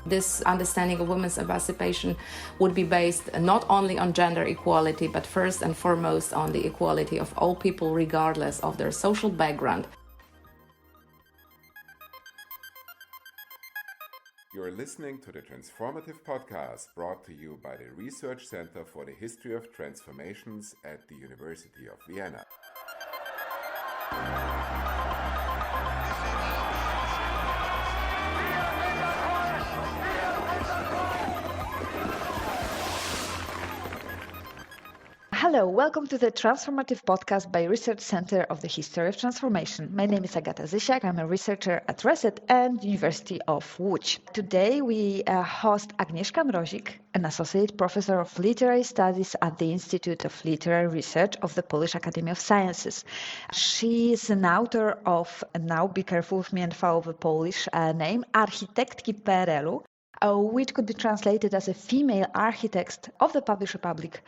This understanding of women's emancipation would be based not only on gender equality, but first and foremost on the equality of all people regardless of their social background. You're listening to the Transformative Podcast brought to you by the Research Center for the History of Transformations at the University of Vienna. Hello, welcome to the Transformative Podcast by Research Center of the History of Transformation. My name is Agata Zysiak. I'm a researcher at RESET and University of Łódź. Today we host Agnieszka Mrozik, an associate professor of literary studies at the Institute of Literary Research of the Polish Academy of Sciences. She is an author of, and now be careful with me and follow the Polish name, Architektki PRL-u, which could be translated as a female architect of the Polish Republic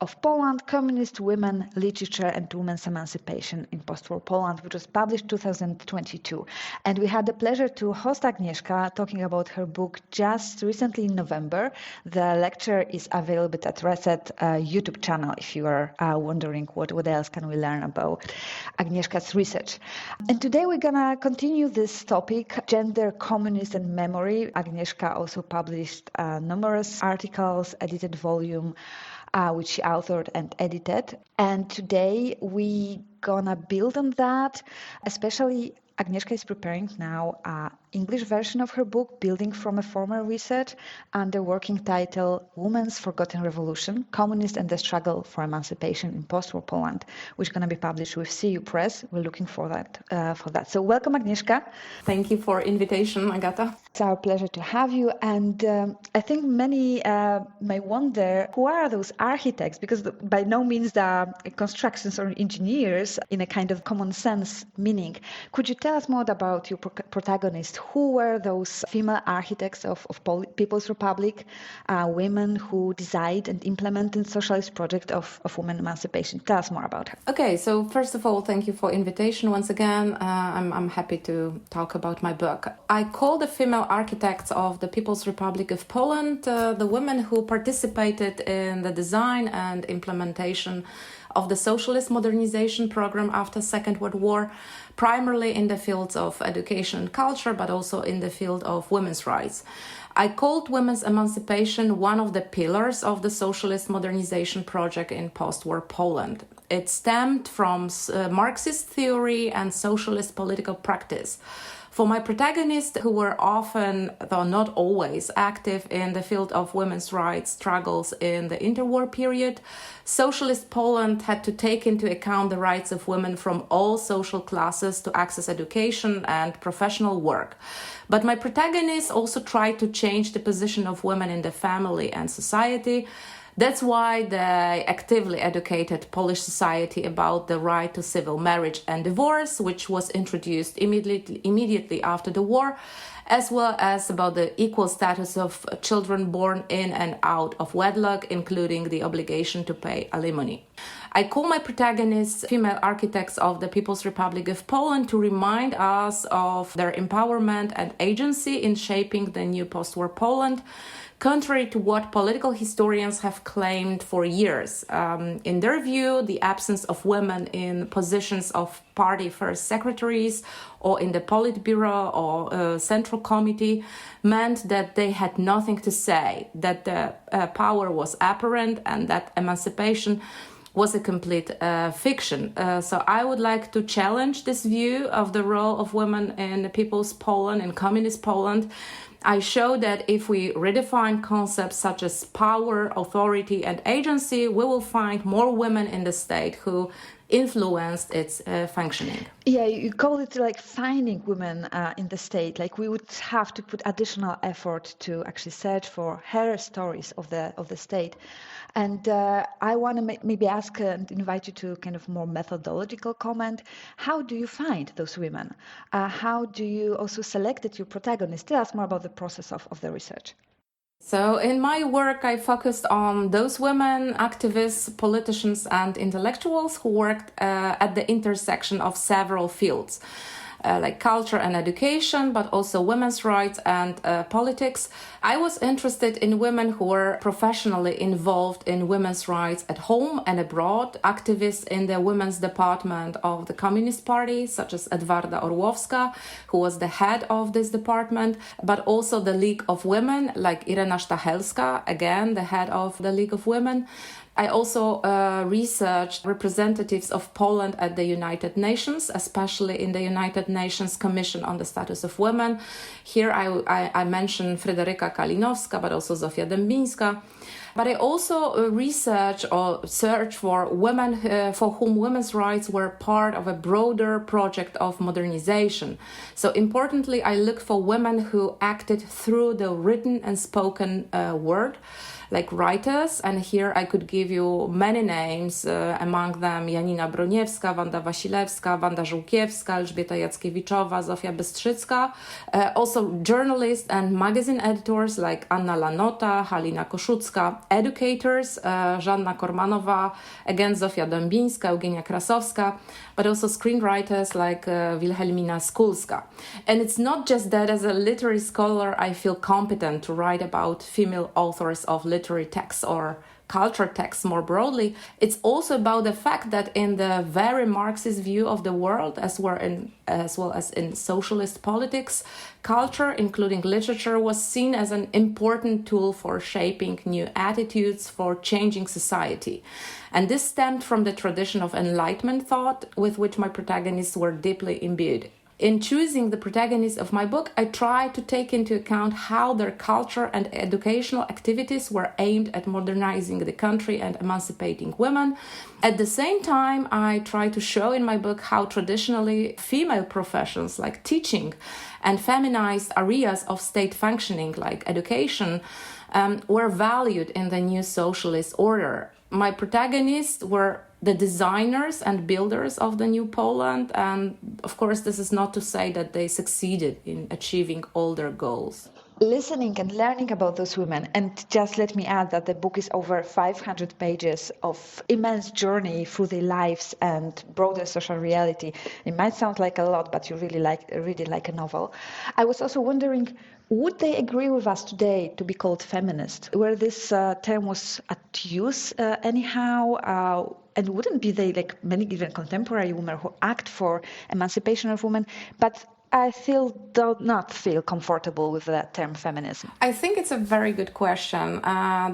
of Poland, Communist Women, Literature and Women's Emancipation in Postwar Poland, which was published 2022. And we had the pleasure to host Agnieszka talking about her book just recently in November. The lecture is available at RESET YouTube channel if you are wondering what else can we learn about Agnieszka's research. And today we're going to continue this topic, gender, communism and memory. Agnieszka also published numerous articles, edited volume, which she authored and edited. And today we gonna build on that. Especially Agnieszka is preparing now an English version of her book, Building from a Former Research, under working title Women's Forgotten Revolution, Communist and the Struggle for Emancipation in Post-War Poland, which is going to be published with CU Press. We're looking for that. So welcome, Agnieszka. Thank you for invitation, Agata. It's our pleasure to have you. And I think many may wonder, who are those architects? Because by no means they are constructions or engineers in a kind of common sense meaning. Could you tell us more about your protagonist? Who were those female architects of People's Republic, women who designed and implemented socialist project of women emancipation? Tell us more about her. Okay, so first of all, thank you for invitation once again. I'm happy to talk about my book. I call the female architects of the People's Republic of Poland the women who participated in the design and implementation of the socialist modernization program after Second World War, primarily in the fields of education and culture, but also in the field of women's rights. I called women's emancipation one of the pillars of the socialist modernization project in post-war Poland. It stemmed from Marxist theory and socialist political practice. For my protagonists, who were often, though not always, active in the field of women's rights struggles in the interwar period, socialist Poland had to take into account the rights of women from all social classes to access education and professional work. But my protagonists also tried to change the position of women in the family and society. That's why they actively educated Polish society about the right to civil marriage and divorce, which was introduced immediately after the war, as well as about the equal status of children born in and out of wedlock, including the obligation to pay alimony. I call my protagonists female architects of the People's Republic of Poland to remind us of their empowerment and agency in shaping the new post-war Poland, contrary to what political historians have claimed for years. In their view, the absence of women in positions of party first secretaries or in the Politburo or Central Committee meant that they had nothing to say, that the power was apparent and that emancipation was a complete fiction. So I would like to challenge this view of the role of women in the People's Poland, in Communist Poland. I show that if we redefine concepts such as power, authority, and agency, we will find more women in the state who influenced its functioning. Yeah, you call it like finding women in the state. Like we would have to put additional effort to actually search for her stories of the state. And I want to maybe ask and invite you to kind of more methodological comment. How do you find those women? How do you also select your protagonists? Tell us more about the process of the research. So in my work, I focused on those women, activists, politicians, and intellectuals who worked at the intersection of several fields. like culture and education, but also women's rights and politics. I was interested in women who were professionally involved in women's rights at home and abroad, activists in the women's department of the Communist Party, such as Edwarda Orłowska, who was the head of this department, but also the League of Women, like Irena Stachelska, again, the head of the League of Women. I also researched representatives of Poland at the United Nations, especially in the United Nations Commission on the Status of Women. Here I mentioned Fryderyka Kalinowska, but also Zofia Dębińska. But I also research or search for women for whom women's rights were part of a broader project of modernization. So importantly, I look for women who acted through the written and spoken word, like writers, and here I could give you many names, among them Janina Broniewska, Wanda Wasilewska, Wanda Żółkiewska, Elżbieta Jackiewiczowa, Zofia Bystrzycka, also journalists and magazine editors like Anna Lanota, Halina Koszucka, educators, Żanna Kormanowa, again Zofia Dębińska, Eugenia Krasowska, but also screenwriters like Wilhelmina Skulska. And it's not just that as a literary scholar I feel competent to write about female authors of literary texts or culture texts more broadly. It's also about the fact that in the very Marxist view of the world, as well as in socialist politics, culture, including literature, was seen as an important tool for shaping new attitudes, for changing society. And this stemmed from the tradition of Enlightenment thought with which my protagonists were deeply imbued. In choosing the protagonists of my book, I tried to take into account how their culture and educational activities were aimed at modernizing the country and emancipating women. At the same time, I tried to show in my book how traditionally female professions like teaching and feminized areas of state functioning like education were valued in the new socialist order. My protagonists were the designers and builders of the new Poland, and of course this is not to say that they succeeded in achieving all their goals. Listening and learning about those women, and just let me add that the book is over 500 pages of immense journey through their lives and broader social reality. It might sound like a lot, but you really read it like a novel. I was also wondering, would they agree with us today to be called feminist, where this term was at use anyhow? And wouldn't be they, like many even contemporary women who act for emancipation of women, but I still do not feel comfortable with that term feminism? I think it's a very good question.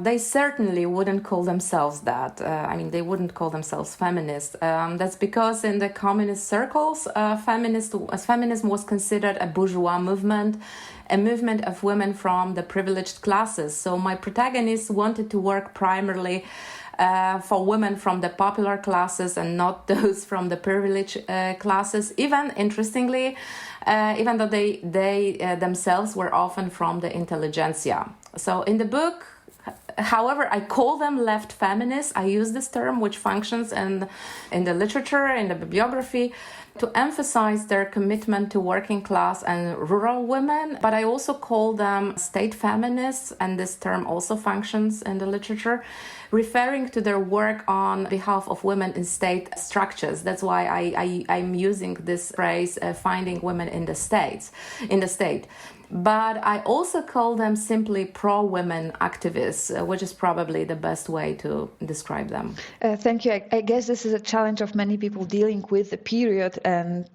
They certainly wouldn't call themselves that. They wouldn't call themselves feminist. That's because in the communist circles, feminism was considered a bourgeois movement, a movement of women from the privileged classes. So my protagonists wanted to work primarily for women from the popular classes and not those from the privileged classes, even interestingly, even though they themselves were often from the intelligentsia. So in the book, however, I call them left feminists. I use this term, which functions in the literature, in the bibliography, to emphasize their commitment to working class and rural women. But I also call them state feminists, and this term also functions in the literature, referring to their work on behalf of women in state structures. That's why I'm using this phrase, finding women in the state. But I also call them simply pro-women activists, which is probably the best way to describe them. Thank you. I guess this is a challenge of many people dealing with the period and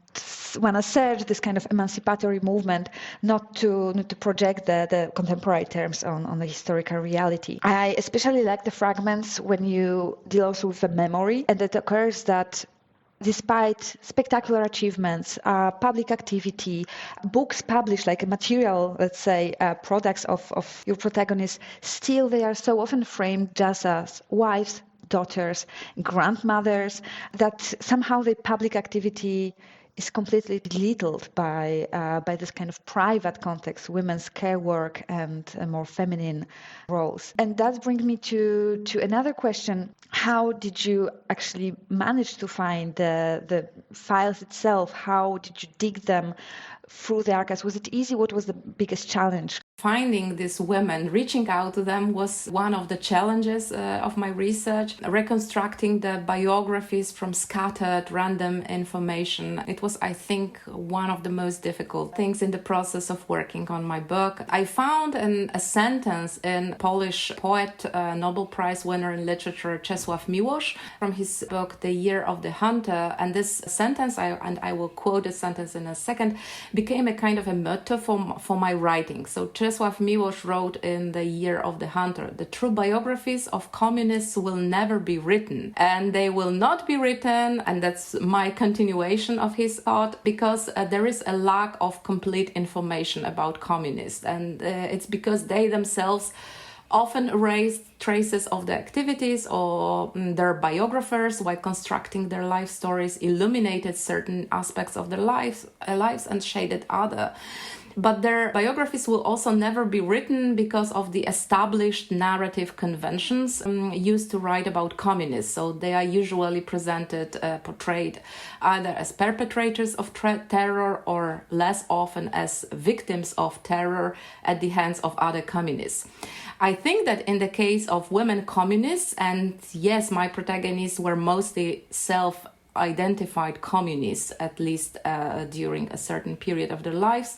when I search this kind of emancipatory movement, not to project the contemporary terms on the historical reality. I especially like the fragments when you deal also with the memory, and it occurs that despite spectacular achievements, public activity, books published like a material, let's say, products of your protagonists, still they are so often framed just as wives, daughters, grandmothers, that somehow the public activity is completely belittled by this kind of private context, women's care work and more feminine roles. And that brings me to another question. How did you actually manage to find the files itself? How did you dig them through the archives? Was it easy? What was the biggest challenge? Finding these women, reaching out to them was one of the challenges of my research. Reconstructing the biographies from scattered random information. It was, I think, one of the most difficult things in the process of working on my book. I found a sentence in Polish poet, Nobel Prize winner in literature Czesław Miłosz from his book The Year of the Hunter. And this sentence, I will quote this sentence in a second, became a kind of a motto for my writing. So Czesław Miłosz wrote in The Year of the Hunter, "The true biographies of communists will never be written." And they will not be written, and that's my continuation of his thought, because there is a lack of complete information about communists. And it's because they themselves often erased traces of the activities or their biographers, while constructing their life stories, illuminated certain aspects of their lives and shaded other. But their biographies will also never be written because of the established narrative conventions used to write about communists. So they are usually portrayed either as perpetrators of terror or less often as victims of terror at the hands of other communists. I think that in the case of women communists, and yes, my protagonists were mostly self-identified communists, at least during a certain period of their lives,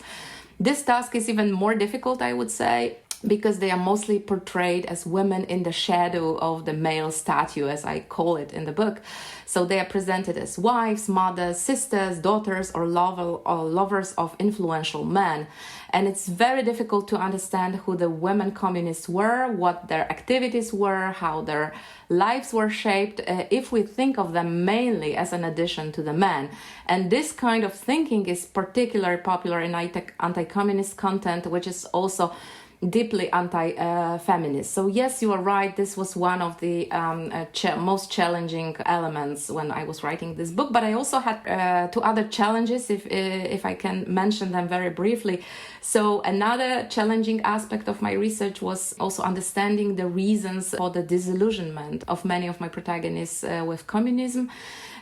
this task is even more difficult, I would say, because they are mostly portrayed as women in the shadow of the male statue, as I call it in the book. So they are presented as wives, mothers, sisters, daughters, or lovers of influential men. And it's very difficult to understand who the women communists were, what their activities were, how their lives were shaped, if we think of them mainly as an addition to the men. And this kind of thinking is particularly popular in anti-communist content, which is also deeply anti-feminist. So yes, you are right. This was one of the most challenging elements when I was writing this book. But I also had two other challenges, if I can mention them very briefly. So another challenging aspect of my research was also understanding the reasons for the disillusionment of many of my protagonists with communism.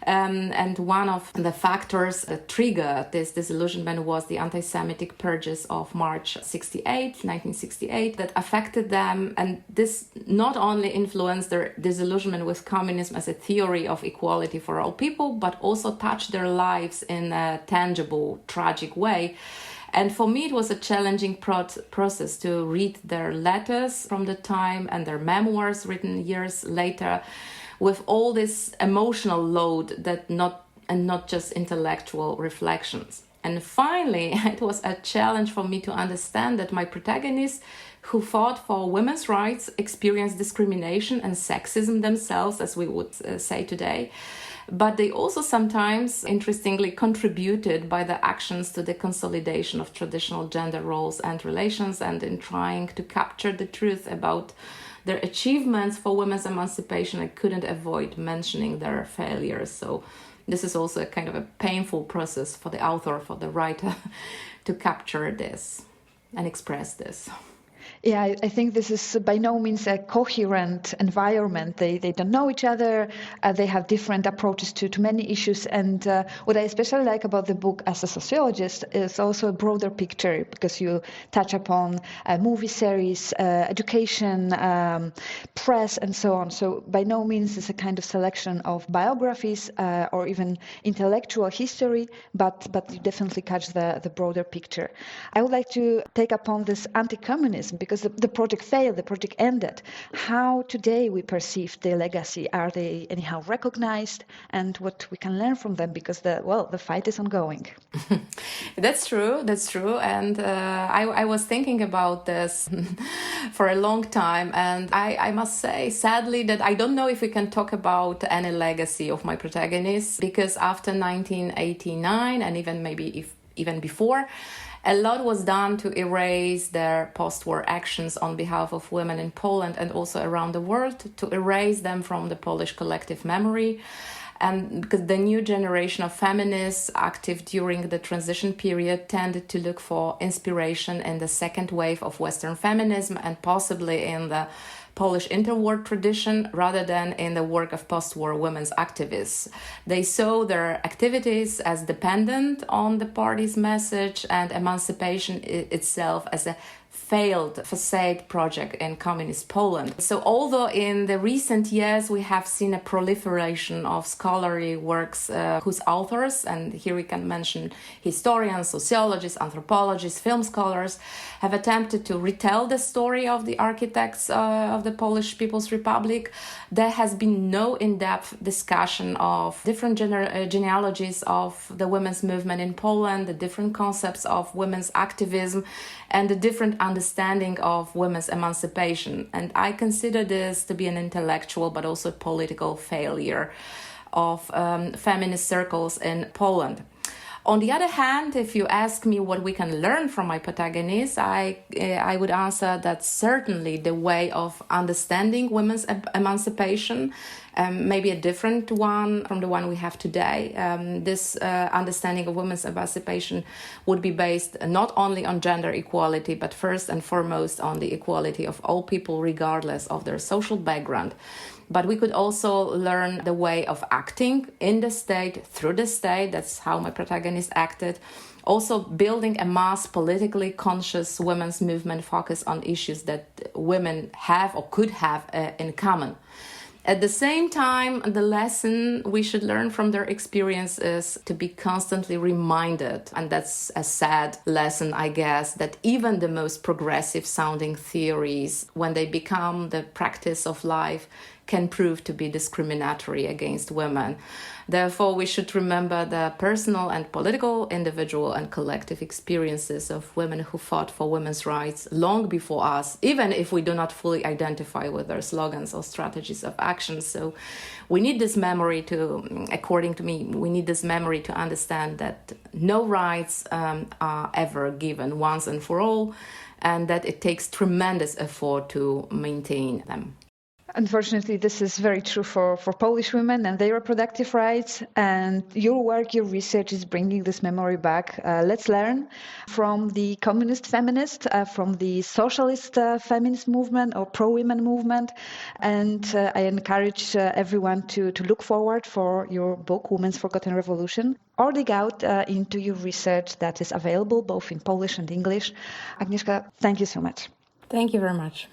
And one of the factors that triggered this disillusionment was the anti-Semitic purges of March 1968, that affected them. And this not only influenced their disillusionment with communism as a theory of equality for all people, but also touched their lives in a tangible, tragic way. And for me, it was a challenging process to read their letters from the time and their memoirs written years later, with all this emotional load that not just intellectual reflections. And finally, it was a challenge for me to understand that my protagonists who fought for women's rights experienced discrimination and sexism themselves, as we would say today. But they also sometimes, interestingly, contributed by their actions to the consolidation of traditional gender roles and relations, and in trying to capture the truth about their achievements for women's emancipation, I couldn't avoid mentioning their failures. So this is also a kind of a painful process for the author, for the writer, to capture this and express this. Yeah, I think this is by no means a coherent environment. They don't know each other. They have different approaches to many issues. And what I especially like about the book as a sociologist is also a broader picture, because you touch upon movie series, education, press, and so on. So by no means is a kind of selection of biographies or even intellectual history, but you definitely catch the broader picture. I would like to take upon this anti-communism, because the project failed, the project ended. How today we perceive their legacy? Are they anyhow recognized? And what we can learn from them, because the fight is ongoing. That's true. And I was thinking about this for a long time. And I must say, sadly, that I don't know if we can talk about any legacy of my protagonists, because after 1989, and even before, a lot was done to erase their post-war actions on behalf of women in Poland and also around the world, to erase them from the Polish collective memory. And because the new generation of feminists active during the transition period tended to look for inspiration in the second wave of Western feminism and possibly in the Polish interwar tradition rather than in the work of post-war women's activists. They saw their activities as dependent on the party's message and emancipation itself as a failed facade project in communist Poland. So although in the recent years we have seen a proliferation of scholarly works whose authors, and here we can mention historians, sociologists, anthropologists, film scholars, have attempted to retell the story of the architects of the Polish People's Republic, there has been no in-depth discussion of different genealogies of the women's movement in Poland, the different concepts of women's activism, and the different understanding of women's emancipation. And I consider this to be an intellectual but also political failure of feminist circles in Poland. On the other hand, if you ask me what we can learn from my protagonist, I would answer that certainly the way of understanding women's emancipation may be a different one from the one we have today. This understanding of women's emancipation would be based not only on gender equality, but first and foremost on the equality of all people regardless of their social background. But we could also learn the way of acting in the state, through the state. That's how my protagonist acted. Also building a mass politically conscious women's movement focused on issues that women have or could have in common. At the same time, the lesson we should learn from their experience is to be constantly reminded, and that's a sad lesson, I guess, that even the most progressive sounding theories, when they become the practice of life, can prove to be discriminatory against women. Therefore, we should remember the personal and political, individual and collective experiences of women who fought for women's rights long before us, even if we do not fully identify with their slogans or strategies of action. So we need this memory to, according to me, we need this memory to understand that no rights are ever given once and for all, and that it takes tremendous effort to maintain them. Unfortunately, this is very true for Polish women and their reproductive rights. And your work, your research is bringing this memory back. Let's learn from the communist feminist, from the socialist feminist movement or pro-women movement. And I encourage everyone to look forward for your book, Women's Forgotten Revolution, or dig out into your research that is available both in Polish and English. Agnieszka, thank you so much. Thank you very much.